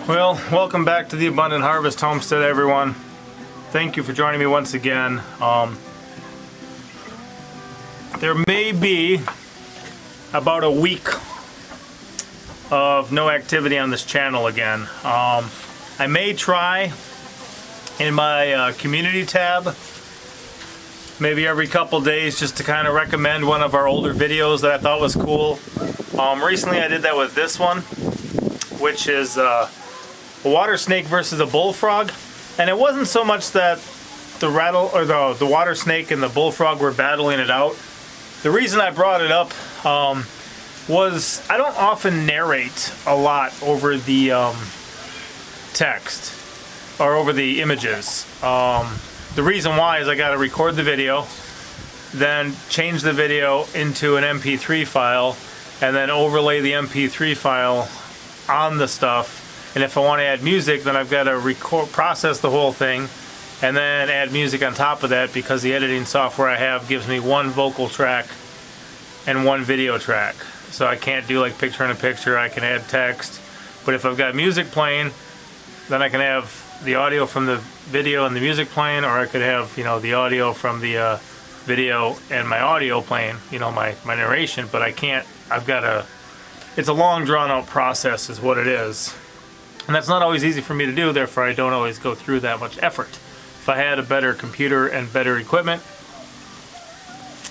Well, welcome back to the Abundant Harvest Homestead, everyone. Thank you for joining me once again. There may be about a week of no activity on this channel again. I may try in my community tab, maybe every couple days, just to kind of recommend one of our older videos that I thought was cool. Recently I did that with this one, which is a water snake versus a bullfrog, and it wasn't so much that the water snake and the bullfrog were battling it out. The reason I brought it up was I don't often narrate a lot over the text or over the images. The reason why is I got to record the video, then change the video into an MP3 file, and then overlay the MP3 file on the stuff. And if I want to add music, then I've got to process the whole thing and then add music on top of that, because the editing software I have gives me one vocal track and one video track. So I can't do like picture in a picture. I can add text, but if I've got music playing, then I can have the audio from the video and the music playing, or I could have, the audio from the video and my audio playing, my narration. But I can't, it's a long drawn out process is what it is. And that's not always easy for me to do, therefore I don't always go through that much effort. If I had a better computer and better equipment,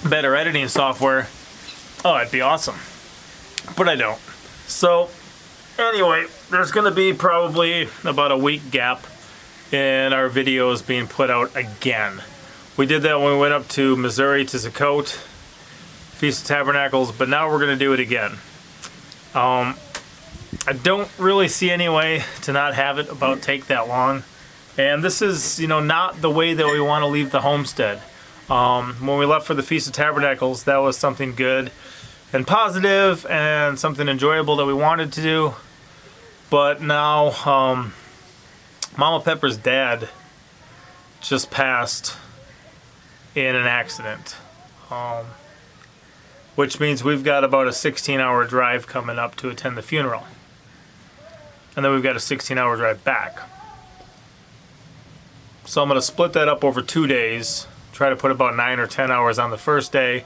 better editing software, oh, it'd be awesome. But I don't. So, anyway, there's going to be probably about a week gap in our videos being put out again. We did that when we went up to Missouri to Zacote, Feast of Tabernacles, but now we're going to do it again. I don't really see any way to not have it take that long. And this is, not the way that we want to leave the homestead. When we left for the Feast of Tabernacles, that was something good and positive and something enjoyable that we wanted to do. But now, Mama Pepper's dad just passed in an accident. Which means we've got about a 16-hour drive coming up to attend the funeral. And then we've got a 16-hour drive back. So I'm going to split that up over 2 days, try to put about 9 or 10 hours on the first day,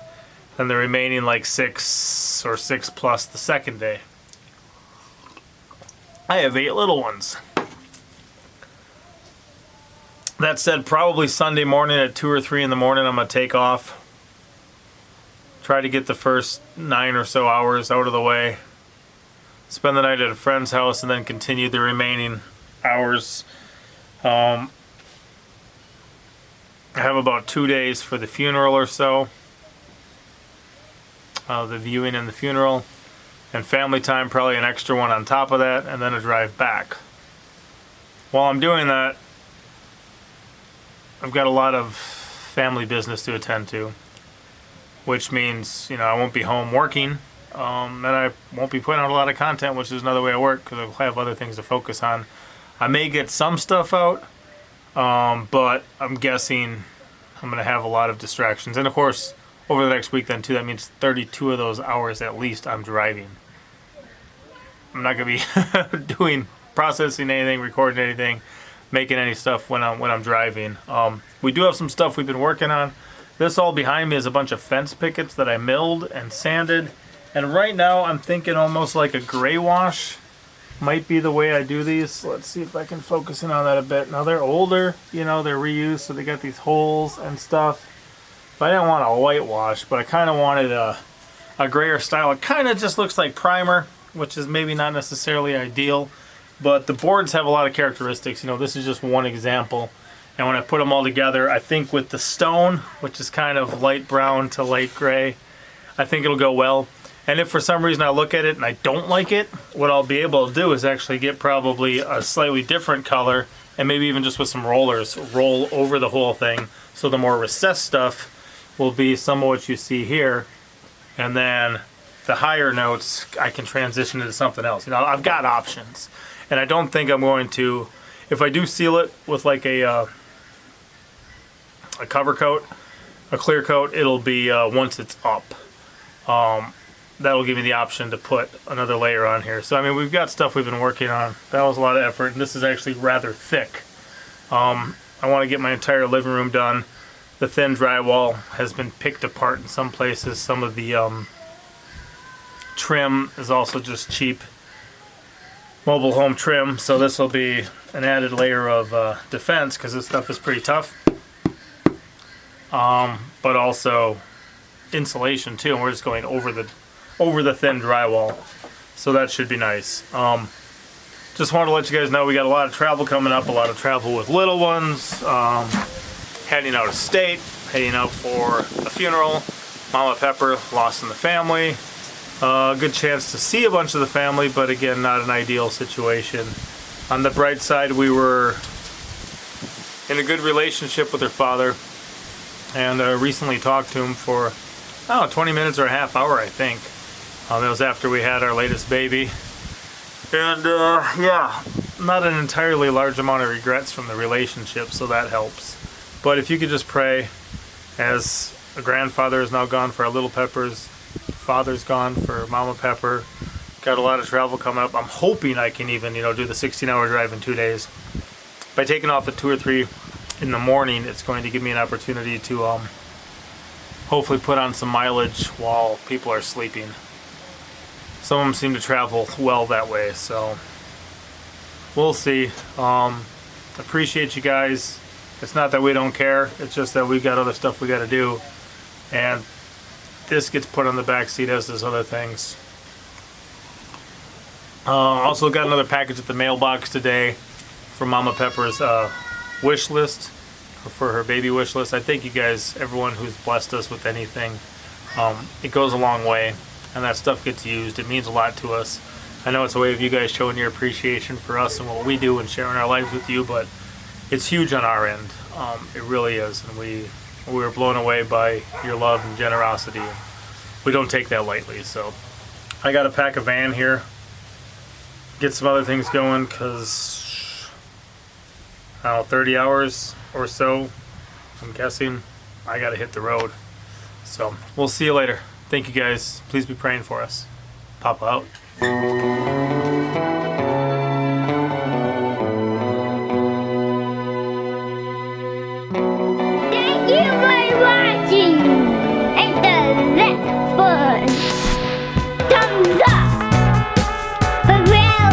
and the remaining like 6 or 6 plus the second day. I have 8 little ones. That said, probably Sunday morning at 2 or 3 in the morning I'm going to take off. Try to get the first 9 or so hours out of the way. Spend the night at a friend's house and then continue the remaining hours. I have about 2 days for the funeral or so. The viewing and the funeral. And family time, probably an extra one on top of that, and then a drive back. While I'm doing that, I've got a lot of family business to attend to, which means, I won't be home working, and I won't be putting out a lot of content, which is another way I work, because I'll have other things to focus on. I may get some stuff out, but I'm guessing I'm going to have a lot of distractions. And of course, over the next week then too, that means 32 of those hours at least I'm driving. I'm not going to be processing anything, recording anything, making any stuff when I'm driving. We do have some stuff we've been working on. This all behind me is a bunch of fence pickets that I milled and sanded. And right now I'm thinking almost like a gray wash might be the way I do these. Let's see if I can focus in on that a bit. Now they're older, they're reused, so they got these holes and stuff. But I didn't want a whitewash, but I kind of wanted a grayer style. It kind of just looks like primer, which is maybe not necessarily ideal. But the boards have a lot of characteristics. This is just one example. And when I put them all together, I think with the stone, which is kind of light brown to light gray, I think it'll go well. And if for some reason I look at it and I don't like it, what I'll be able to do is actually get probably a slightly different color, and maybe even just with some rollers, roll over the whole thing. So the more recessed stuff will be some of what you see here. And then the higher notes, I can transition into something else. I've got options. And I don't think I'm going to, if I do seal it with like a cover coat, a clear coat, it'll be once it's up. that'll give me the option to put another layer on here. So I mean, we've got stuff we've been working on. That was a lot of effort, and this is actually rather thick. I want to get my entire living room done. The thin drywall has been picked apart in some places. Some of the trim is also just cheap mobile home trim, so this will be an added layer of defense because this stuff is pretty tough. But also insulation too, and we're just going over the thin drywall, so that should be nice. Just wanted to let you guys know we got a lot of travel coming up, a lot of travel with little ones, heading out of state, heading out for a funeral. Mama Pepper lost in the family. Good chance to see a bunch of the family, but again, not an ideal situation. On the bright side, we were in a good relationship with her father, and recently talked to him for 20 minutes or a half hour, I think. That was after we had our latest baby. And yeah, not an entirely large amount of regrets from the relationship, so that helps. But if you could just pray, as a grandfather is now gone for our little Peppers, father's gone for Mama Pepper, got a lot of travel coming up. I'm hoping I can even, do the 16-hour drive in 2 days. By taking off at 2 or 3 in the morning, it's going to give me an opportunity to hopefully put on some mileage while people are sleeping. Some of them seem to travel well that way, so we'll see. Appreciate you guys. It's not that we don't care, it's just that we've got other stuff we got to do, and this gets put on the back seat as does other things. Also got another package at the mailbox today from Mama Pepper's wish list, for her baby wish list. I thank you guys, everyone who's blessed us with anything. It goes a long way, and that stuff gets used. It means a lot to us. I know it's a way of you guys showing your appreciation for us and what we do and sharing our lives with you, but it's huge on our end. It really is, and we were blown away by your love and generosity. We don't take that lightly. So I got to pack a van here, get some other things going, because 30 hours or so, I'm guessing, I got to hit the road. So we'll see you later. Thank you guys. Please be praying for us. Papa out. Thank you for watching. Hit the like button. Thumbs up. For real.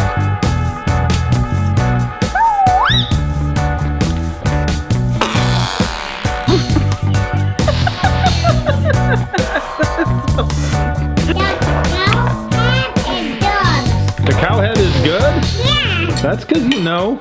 The cow head is good? Yeah. That's because you know.